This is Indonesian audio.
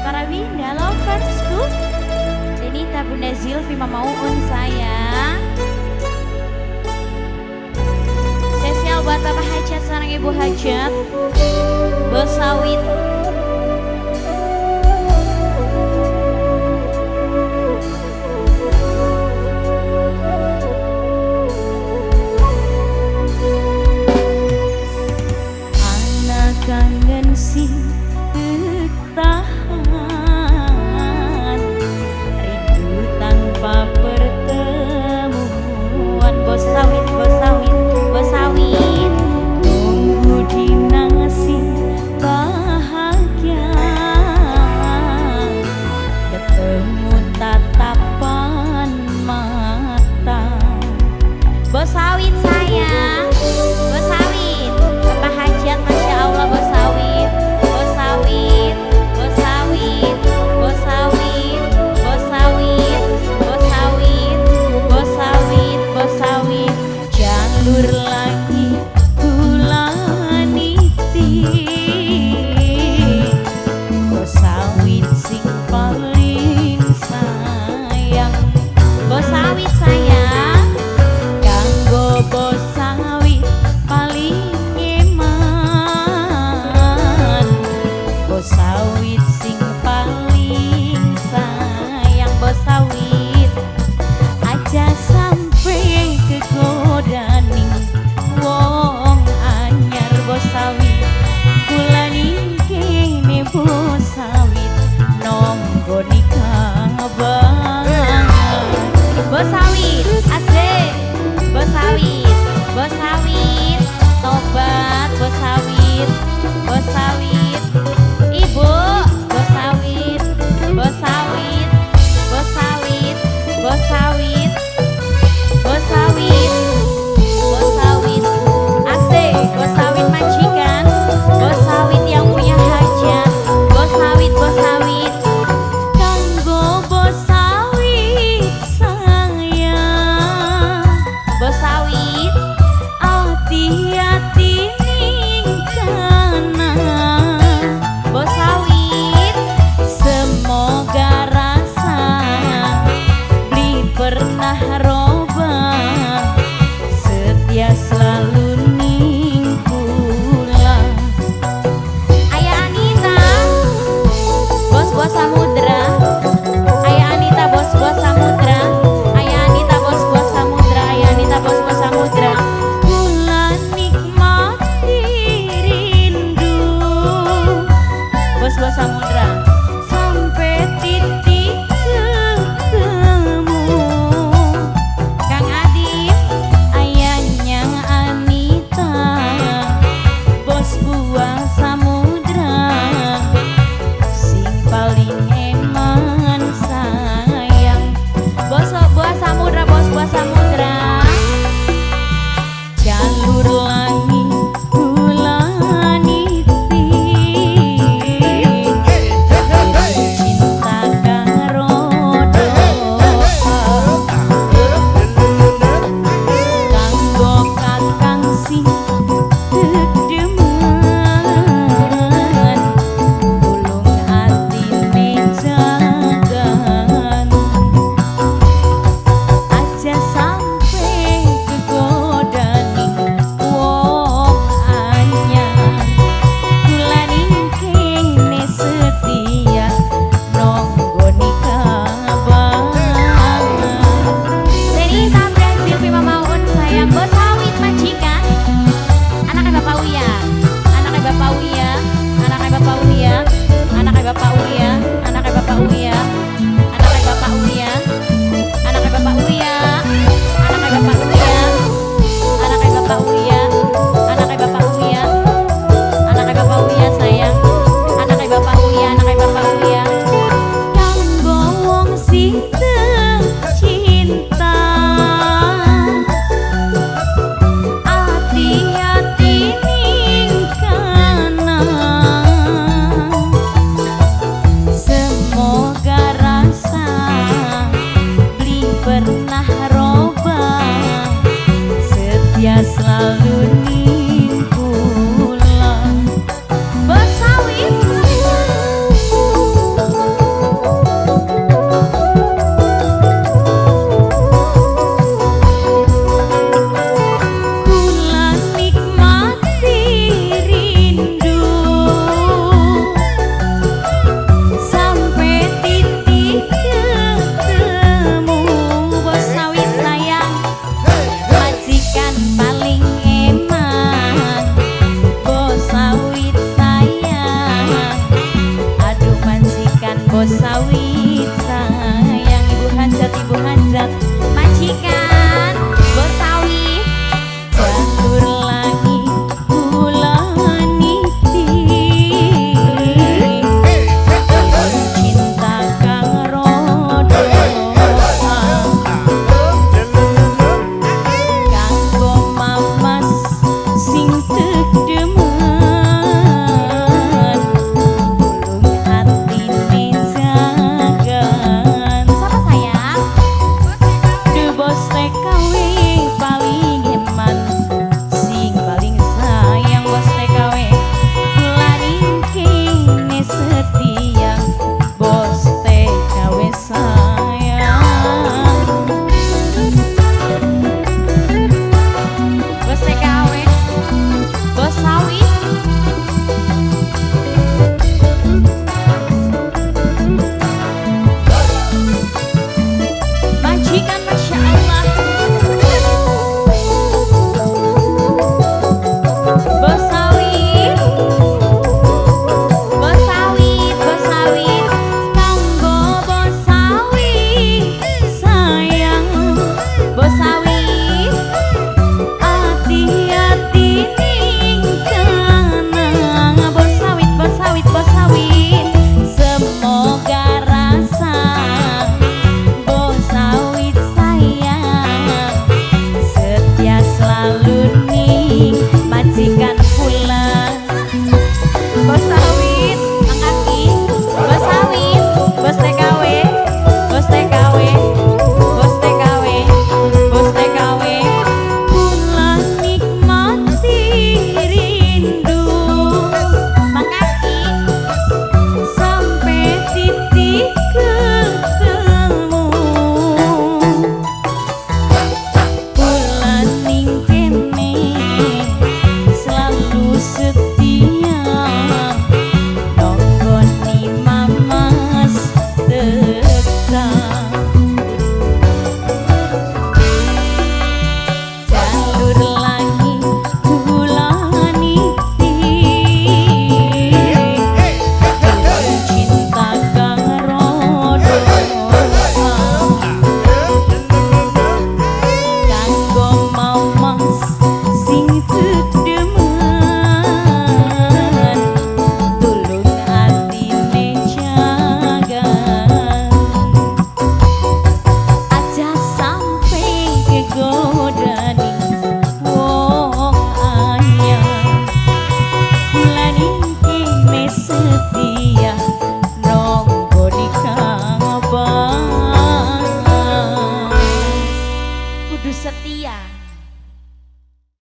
para Winda loversku, Denita Bunda Zilvi Mama Uun sayang. Spesial buat Bapak Hajat sareng Ibu Hajat, Bos Sawit. Kangen sing tahan, rindu tanpa pertemuan. Bos sawit, bos sawit, bos sawit, tunggu di nasi bahagia, ketemu tatapan mata. Bos sawit sayang, bos sawit, Bapak Hajat Masya Allah. Bos sawit, bos sawit, bos sawit, bos sawit, bos sawit, bos sawit, bos sawit, bos sawit, jalur lagi kulaniti. Bos sawit sing paling sayang, bos sawit sayang, kanggo bos sawit paling sawit sing paling sayang. Bos sawit aja sampai kegodaning wong anyar. Bos sawit kula kene bos sawit nonggo nikah banget. Bos sawit asik, bos sawit, bos sawit tobat. Bos sawit, bos sawit, Ibu, bos sawit, bos sawit, bos sawit, bos sawit, bos sawit, bos sawit, asik, bos sawit majikan, bos sawit yang punya hajat, bos sawit, kanggo bos sawit sayang. Bos sawit hati-hati ning kanan. Bos sawit semoga rasa beli pernah roba, setia selalu ning kula. Ayah Anita, bos-bos samudra. Ayah Anita, bos-bos samudra. Ayah Anita, bos-bos samudra. Ayah Anita, bos-bos samudra. Kula nikmati rindu bos-bos samudra sampai titik ketemu. Kang Adip, ayahnya Anita, bos buang